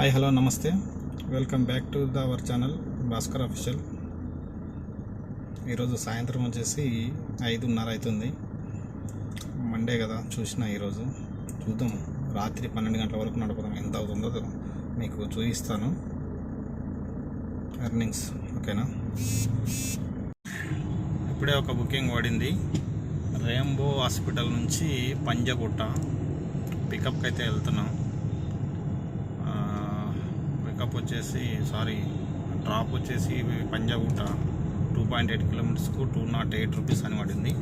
Hi hello నమస్తే, welcome back to our channel Bhaskar official. ఈరోజు సాయంత్రం వచ్చేసి 5:30 అవుతుంది. మండే కదా, చూసిన ఈరోజు చూద్దాం. రాత్రి 12 గంటల వరకు నడుపుదాం. ఎంత అవుతుందో మీకు చూపిస్తాను. ఎర్నింగ్స్ ఓకేనా. ఇప్పుడే ఒక బుకింగ్ పడింది. రెయిన్బో హాస్పిటల్ నుంచి పంజగుట్ట పికప్కి అయితే వెళ్తున్నాం. డ్రాప్ వచ్చేసి పంజాగుట్ట 2.8 కిలోమీటర్స్కు 208 రూపీస్ అని పడింది.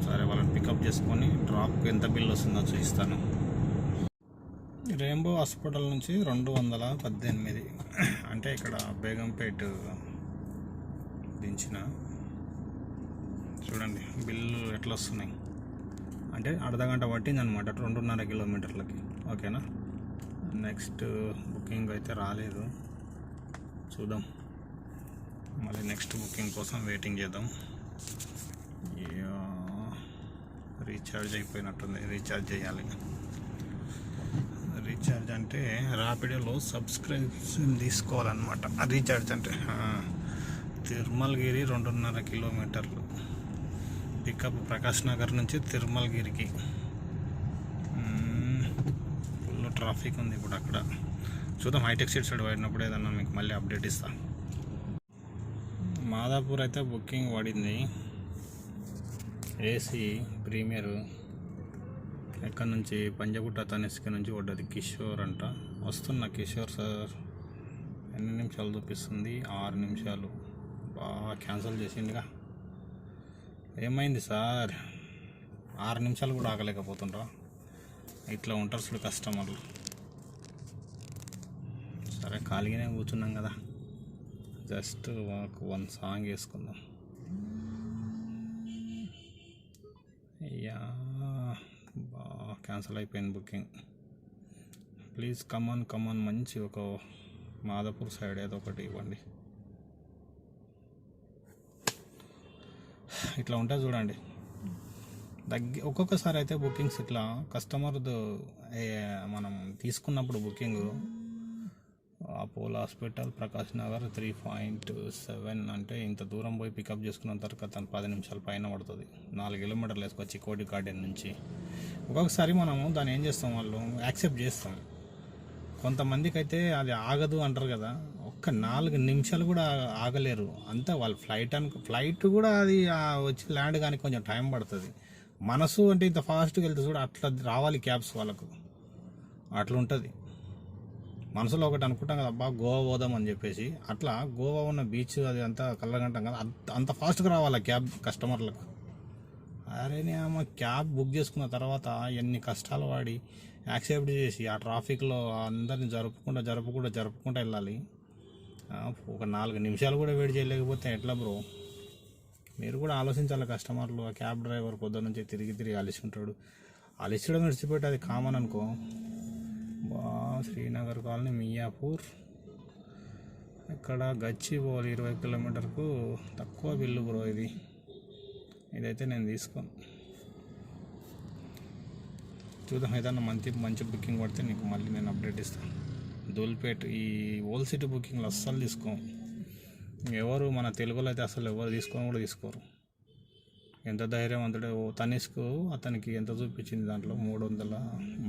సరే, వాళ్ళని పికప్ చేసుకొని డ్రాప్కి ఎంత బిల్ వస్తుందో చూపిస్తాను. రెయిన్బో హాస్పిటల్ నుంచి 218 అంటే ఇక్కడ బేగంపేట్ దించిన. చూడండి బిల్లు ఎట్లా వస్తున్నాయి అంటే అర్ధగంట పట్టింది అనమాట 2.5 కిలోమీటర్లకి. ఓకేనా. నెక్స్ట్ బుకింగ్ అయితే రాలేదు, చూద్దాం. మళ్ళీ నెక్స్ట్ బుకింగ్ కోసం వెయిటింగ్ చేద్దాం. రీఛార్జ్ అయిపోయినట్టుంది, రీఛార్జ్ చేయాలి. రీఛార్జ్ అంటే ర్యాపిడోలో సబ్స్క్రిప్షన్ తీసుకోవాలన్నమాట. రీఛార్జ్ అంటే తిరుమలగిరి 2.5 కిలోమీటర్లు పికప్, ప్రకాష్ నగర్ నుంచి తిరుమలగిరికి. ట్రాఫిక్ ఉంది ఇప్పుడు అక్కడ. చూద్దాం, హైటెక్ సీట్ సైడ్ పడినప్పుడు ఏదన్నా మీకు మళ్ళీ అప్డేట్ ఇస్తా. మాదాపూర్ అయితే బుకింగ్ పడింది. AC premier. ఎక్కడ నుంచి? పంజగుట్ట తనిస్కి నుంచి పడ్డది. కిషోర్ అంట. వస్తున్నా కిషోర్ సార్. ఎన్ని నిమిషాలు చూపిస్తుంది? 6 నిమిషాలు. బాగా క్యాన్సిల్ చేసిందిగా. ఏమైంది సార్? 6 నిమిషాలు కూడా ఆగలేకపోతుండ్రా? ఇట్లా ఉంటారు చూడు కస్టమర్లు. సరే, ఖాళీగానే కూర్చున్నాం కదా, జస్ట్ వన్ సాంగ్ వేసుకుందాం. బాగా క్యాన్సిల్ అయిపోయింది బుకింగ్. ప్లీజ్ కమాన్ మంచి ఒక మాదాపూర్ సైడ్ ఏదో ఒకటి ఇవ్వండి. ఇట్లా ఉంటుంది చూడండి. ఒక్కొక్కసారి అయితే బుకింగ్స్ ఇట్లా కస్టమర్ మనం తీసుకున్నప్పుడు booking Apollo hospital Prakash Nagar 3.7 అంటే ఇంత దూరం పోయి పికప్ చేసుకున్న తర్వాత 10 నిమిషాల పైన పడుతుంది. 4 కిలోమీటర్లు వేసుకొచ్చి కోటి గార్డెన్ నుంచి. ఒక్కొక్కసారి మనము దాన్ని ఏం చేస్తాం, వాళ్ళు యాక్సెప్ట్ చేస్తాం. కొంతమందికి అయితే అది ఆగదు అంటారు కదా, ఒక్క 4 నిమిషాలు కూడా ఆగలేరు. అంతా వాళ్ళు ఫ్లైట్ కూడా అది వచ్చి ల్యాండ్ కానీ కొంచెం టైం పడుతుంది. మనసు అంటే ఇంత ఫాస్ట్గా వెళ్తే చూడ అట్లా రావాలి క్యాబ్స్ వాళ్ళకు. అట్లా ఉంటుంది మనసులో ఒకటి అనుకుంటాం కదా, అబ్బా గోవా పోదాం అని చెప్పేసి. అట్లా గోవా ఉన్న బీచ్ అది అంతా కళ్ళగంటాం కదా, అంత ఫాస్ట్గా రావాలి క్యాబ్ కస్టమర్లకు. అరే అమ్మ, క్యాబ్ బుక్ చేసుకున్న తర్వాత ఎన్ని కష్టాలు వాడి యాక్సెప్ట్ చేసి ఆ ట్రాఫిక్లో అందరిని జరుపుకుంటూ వెళ్ళాలి. ఒక 4 నిమిషాలు కూడా వెయిట్ చేయలేకపోతే ఎట్లా బ్రో? మీరు కూడా ఆలోచించాలి కస్టమర్లు. ఆ క్యాబ్ డ్రైవర్ పొద్దున్న నుంచి తిరిగి అలిసి ఉంటాడు. అలిసడం విడిచిపెట్టి అది కామన్ అనుకో. శ్రీనగర్ కాలనీ మియాపూర్. ఇక్కడ గచ్చిబౌలి 20 కిలోమీటర్కు తక్కువ బిల్లు బ్రో. ఇదైతే నేను తీసుకోను. చూద్దాం, ఏదన్నా మంచి బుకింగ్ పడితే నీకు మళ్ళీ నేను అప్డేట్ ఇస్తాను. దూల్పేట్ ఈ ఓల్డ్ సిటీ బుకింగ్లు అస్సలు తీసుకోం. ఎవరు మన తెలుగులో అయితే అసలు ఎవరు తీసుకోరు. ఎంత ధైర్యవంతుడే. తనిష్కు అతనికి ఎంత చూపించింది, దాంట్లో 300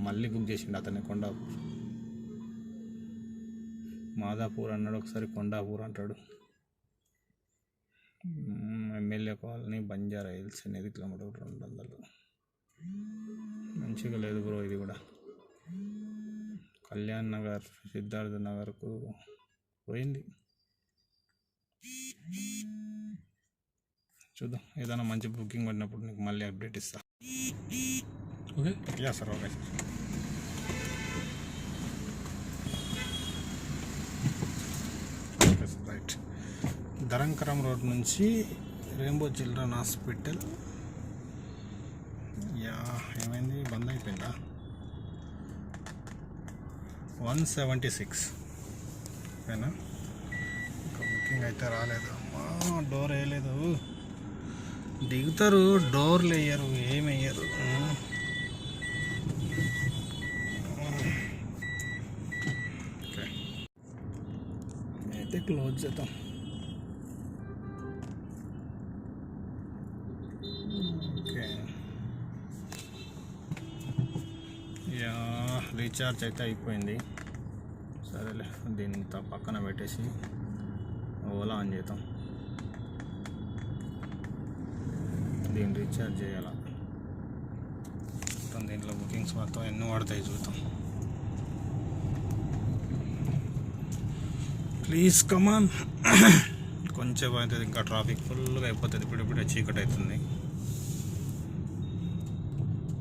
మళ్ళీ బుక్ చేసిండు అతన్ని. కొండాపూర్ మాదాపూర్ అన్నాడు, ఒకసారి కొండాపూర్ అంటాడు. ఎమ్మెల్యే కాలనీ బంజారా హిల్స్ 8 కిలోమీటర్లు 200. మంచిగా లేదు బ్రో ఇది కూడా. కళ్యాణ్ నగర్ సిద్ధార్థ నగర్కు పోయింది. చూద్దాం, ఏదైనా మంచి బుకింగ్ పడినప్పుడు నీకు మళ్ళీ అప్డేట్ ఇస్తా. Okay sir. Okay sir, right. Dharamkaram road నుంచి రెయిన్బో చిల్డ్రన్ హాస్పిటల్. ఏమైంది, బంద్ అయిపోయిందా? 176 ఓకేనా. ఇంకా బుకింగ్ అయితే రాలేదు. డోర్ వేయలేదు. దిగుతారు, డోర్లు వేయరు, ఏమి వేయరు. అయితే క్లోజ్ చేద్దాం. ఓకే, యా రీఛార్జ్ అయితే అయిపోయింది. సరేలే, దీన్ని పక్కన పెట్టేసి ఓలా ఆన్ చేద్దాం. దీన్ని రీఛార్జ్ చేయాలా మొత్తం. దీంట్లో బుకింగ్స్ మొత్తం ఎన్ని పడతాయి చూద్దాం. Please come on. కొంచెం అవుతుంది, ఇంకా ట్రాఫిక్ ఫుల్గా అయిపోతుంది. ఇప్పుడిప్పుడే చీకటి అవుతుంది.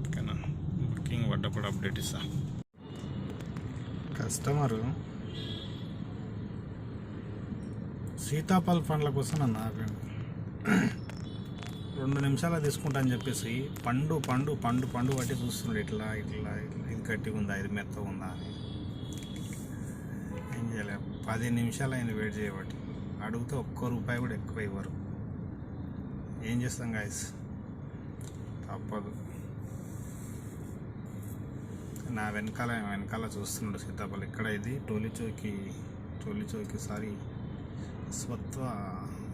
ఓకేనా, బుకింగ్ పడ్డప్పుడు అప్డేట్ ఇస్తా. కస్టమరు సీతాఫల్ పండ్ల కోసం నన్ను ఆపండి. 2 నిమిషాలు తీసుకుంటా అని చెప్పేసి పండు పండు పండు పండు బట్టి చూస్తుండే. ఇట్లా ఇట్లా ఇట్లా ఇది గట్టిగా ఉందా, ఇది మెత్తగా ఉందా అని. ఏం చేయలేదు, 10 నిమిషాలు ఆయన వెయిట్ చేయబట్టి. అడిగితే ₹1 కూడా ఎక్కువ ఇవ్వరు. ఏం చేస్తాం గాయస్, తప్పదు. నా వెనకాల చూస్తున్నాడు సీతాఫల్. ఇక్కడ ఇది టోలీ చౌకి సారీ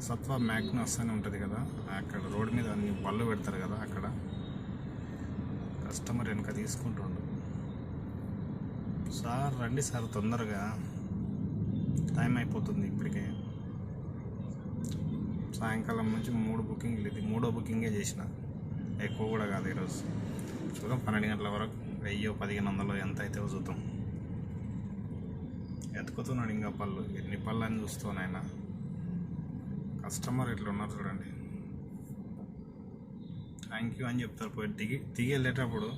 సత్వ మ్యాగ్నస్ అని ఉంటుంది కదా, అక్కడ రోడ్ మీద అన్ని బళ్ళు పెడతారు కదా, అక్కడ కస్టమర్ వెనక తీసుకుంటుండు. సార్ రండి సార్, తొందరగా టైం అయిపోతుంది. ఇప్పటికే సాయంకాలం నుంచి 3 బుకింగ్లు, ఇది 3వ బుకింగే చేసిన. ఎక్కువ కూడా కాదు ఈరోజు. చూద్దాం 12 గంటల వరకు 1000-1500 ఎంత అయితే చూద్దాం. ఎత్తుకుతున్నాడు ఇంకా పళ్ళు. ఎన్ని పళ్ళు అని చూస్తాను ఆయన. కస్టమర్ ఇట్లా ఉన్నారు చూడండి. థ్యాంక్ యూ అని చెప్తారు. పోయి దిగి వెళ్ళేటప్పుడు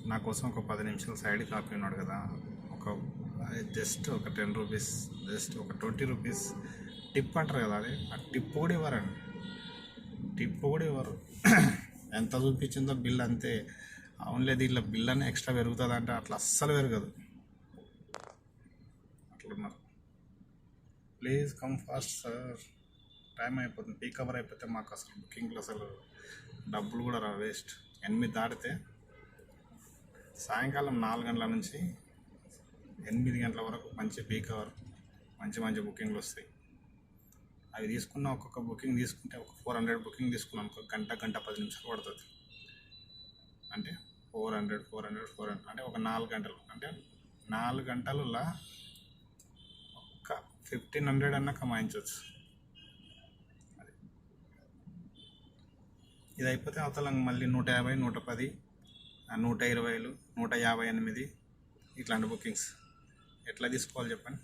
నా కోసం ఒక 10 నిమిషాలు సైడ్ కాపీ ఉన్నాడు కదా, జస్ట్ ఒక 10 రూపీస్, జస్ట్ ఒక 20 రూపీస్ టిప్ అంటారు కదా, అది ఆ టిప్ కూడా ఇవ్వరండి. టిప్ కూడా ఇవ్వరు. ఎంత చూపించిందో బిల్ అంతే. అవునులే, దీంట్లో బిల్ అని ఎక్స్ట్రా పెరుగుతుంది అంటే అట్లా అస్సలు పెరగదు. అట్లున్నారు. Please come fast sir, time అయిపోతుంది. పీక్ అవర్ అయిపోతే మాకు అసలు బుకింగ్లో అసలు డబ్బులు కూడా రా, వేస్ట్. 8 దాటితే సాయంకాలం 4 గంటల నుంచి 8 గంటల వరకు మంచి పీక్ అవర్, మంచి బుకింగ్లు వస్తాయి. అవి తీసుకున్న ఒక్కొక్క బుకింగ్ తీసుకుంటే ఒక 400 బుకింగ్ తీసుకున్నాం, ఒక గంట 10 నిమిషాలు పడుతుంది. అంటే 400 అంటే ఒక 4 గంటలు. అంటే 4 గంటలలో ఒక 1500 అన్నా కమాయించవచ్చు. ఇది అయిపోతే అవతల మళ్ళీ 150, 110, 120, 158 ఇట్లాంటి బుకింగ్స్ ఎట్లా తీసుకోవాలి చెప్పండి.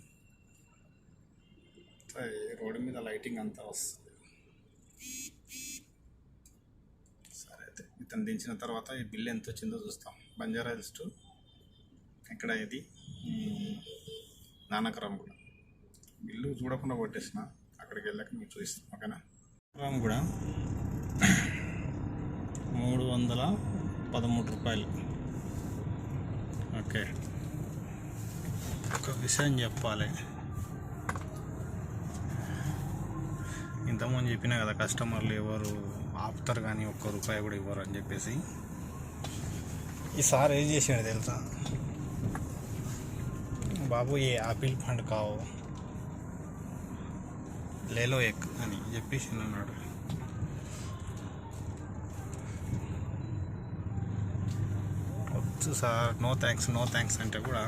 రోడ్డు మీద లైటింగ్ అంతా వస్తుంది. సరే, అయితే ఇతను దించిన తర్వాత ఈ బిల్ ఎంత వచ్చిందో చూస్తాం. బంజారా హిల్స్ టు ఇక్కడ ఇది నానక్రామ్ కూడా. బిల్లు చూడకుండా కొట్టేసిన, అక్కడికి వెళ్ళాక మీకు చూపిస్తాం. ఓకేనా. రామ్ కూడా ₹313. ఓకే, ఒక విషయం చెప్పాలి. ఇంతకుముందు చెప్పినా కదా, కస్టమర్లు ఎవరు ఆపుతారు కానీ ₹1 కూడా ఇవ్వరు అని చెప్పేసి. ఈసారి ఏం చేసాడు తెలుసా బాబు, ఏ ఆపిల్ ఫండ్ కావు లేలో ఎక్ అని చెప్పేసి అన్నాడు. వద్దు సార్, నో థ్యాంక్స్ అంటే కూడా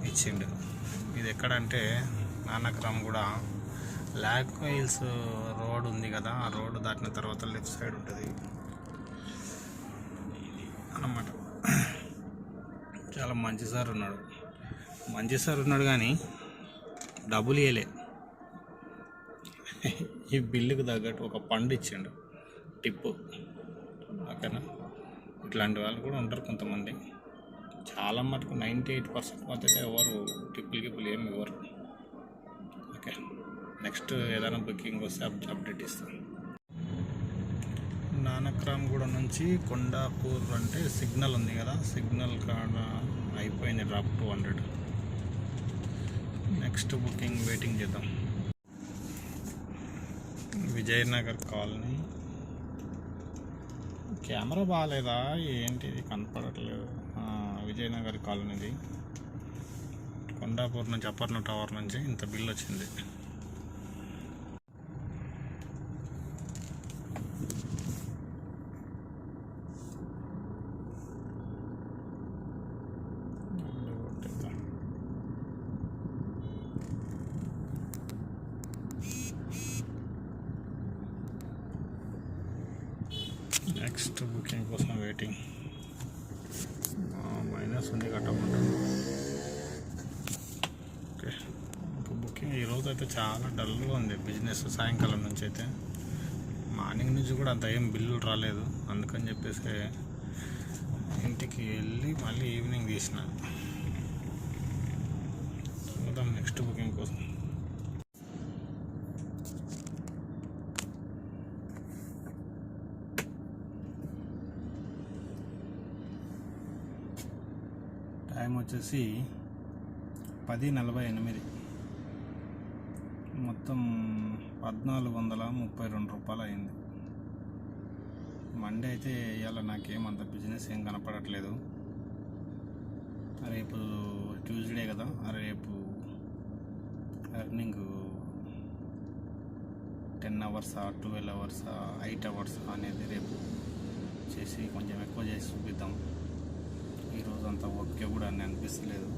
ఇచ్చిండు. ఇది ఎక్కడంటే నానక్రామ్ కూడా లాక్ హిల్స్ రోడ్ ఉంది కదా, ఆ రోడ్ దాటిన తర్వాత లెఫ్ట్ సైడ్ ఉంటుంది అన్నమాట. చాలా మంచి సార్ ఉన్నాడు కానీ డబ్బులు ఇవ్వలే. ఈ బిల్లుకు తగ్గట్టు ఒక పండు ఇచ్చిండు టిప్పు. ఓకేనా. ఇట్లాంటి వాళ్ళు కూడా ఉంటారు కొంతమంది. చాలా మటుకు 98% మాత్రమే ఎవరు టిప్పులు ఏమి ఇవ్వరు. ఓకే, నెక్స్ట్ ఏదైనా బుకింగ్ వస్తే అప్డేట్ ఇస్తాను. నానక్రామ్ గూడ నుంచి కొండాపూర్ అంటే సిగ్నల్ ఉంది కదా, సిగ్నల్ కాడ అయిపోయింది డ్రాప్ 200. నెక్స్ట్ బుకింగ్ వెయిటింగ్ చేద్దాం. విజయనగర్ కాలనీ. కెమెరా బాగాలేదా ఏంటిది, కనపడట్లేదు. విజయనగర్ కాలనీది కొండాపూర్ నుంచి అపర్ణ టవర్ నుంచి ఇంత బిల్ వచ్చింది. నెక్స్ట్ బుకింగ్ కోసం వెయిటింగ్. మైనస్ ఉంది కట్టమంటారు. ఓకే, ఇంకా బుకింగ్ ఈరోజు అయితే చాలా డల్గా ఉంది బిజినెస్. సాయంకాలం నుంచి అయితే మార్నింగ్ నుంచి కూడా అంత ఏం బిల్లులు రాలేదు. అందుకని చెప్పేసి ఇంటికి వెళ్ళి మళ్ళీ ఈవినింగ్ తీసిన. చూద్దాం నెక్స్ట్ బుకింగ్ కోసం. టైం వచ్చేసి 10:48. మొత్తం 1432 రూపాయలు అయింది. మండే అయితే ఇవాళ నాకేమంత బిజినెస్ ఏం కనపడట్లేదు. రేపు ట్యూస్డే కదా, రేపు ఎర్నింగ్ 10 అవర్సా 12 అవర్సా 8 అవర్సా అనేది రేపు చేసి కొంచెం ఎక్కువ చేసి చూపిద్దాం. ఈరోజు అంతా ఓకే కూడా అని అనిపిస్తలేదు.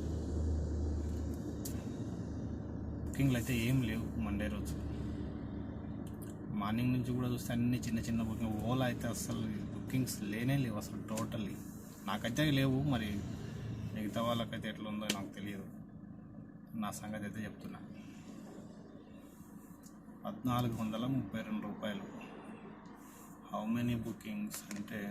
బుకింగ్లు అయితే ఏం లేవు మండే రోజు. మార్నింగ్ నుంచి కూడా చూస్తే అన్ని చిన్న చిన్న బుకింగ్. ఓలా అయితే అసలు బుకింగ్స్ లేనే లేవు అసలు టోటల్లీ. నాకైతే లేవు, మరి మిగతా వాళ్ళకైతే ఎట్లా ఉందో నాకు తెలియదు. నా సంగతి అయితే చెప్తున్నా. 1432 రూపాయలు. హౌ మెనీ బుకింగ్స్ అంటే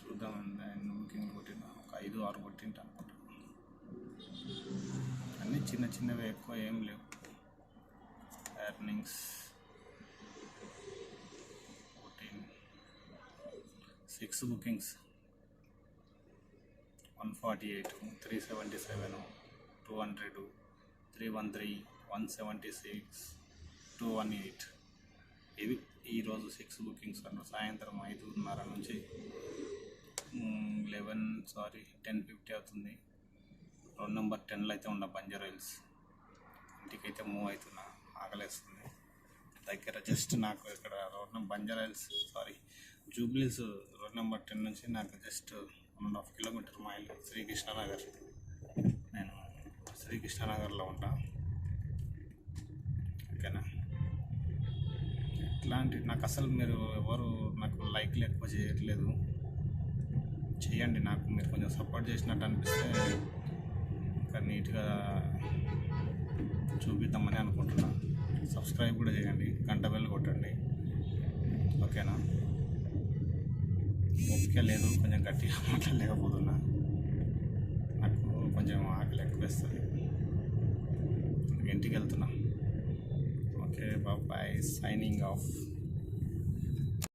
చూద్దామండి. ఆయన బుకింగ్ కొట్టిన ఒక 5-6 కొట్టింట అనుకుంటా. అన్నీ చిన్న చిన్నవి, ఎక్కువ ఏం లేవు. Earnings 6 bookings 148, 377, 200, 313, 176, 218. ఇవి ఈరోజు 6 బుకింగ్స్ అన్న. సాయంత్రం 5:30 నుంచి 10:50 అవుతుంది. రోడ్ నెంబర్ 10లో అయితే ఉన్న బంజారా హిల్స్. ఇంటికైతే మూవ్ అవుతున్నా, ఆకలేస్తుంది. దగ్గర జస్ట్ నాకు ఇక్కడ road number Banjara hills Jubilee hills road number 10 నుంచి నాకు జస్ట్ 1.5 కిలోమీటర్ మైల్ శ్రీకృష్ణనగర్. నేను శ్రీకృష్ణనగర్లో ఉంటా. ఓకేనా? ఇట్లాంటి నాకు అసలు మీరు ఎవరు నాకు లైక్లు ఎక్కువ చేయట్లేదు. చేయండి, నాకు మీరు కొంచెం సపోర్ట్ చేసినట్టు అనిపిస్తే ఇంకా నీట్గా చూపిద్దామని అనుకుంటున్నా. సబ్స్క్రైబ్ కూడా చేయండి, గంట బెల్ కొట్టండి. ఓకేనా? ఓపిక లేదు, కొంచెం గట్టిగా మాట్లాడలేకపోతున్నా. నాకు కొంచెం ఆకలి ఎక్కువ వేస్తుంది. ఇంటికి వెళ్తున్నా. Okay, bye. Signing of.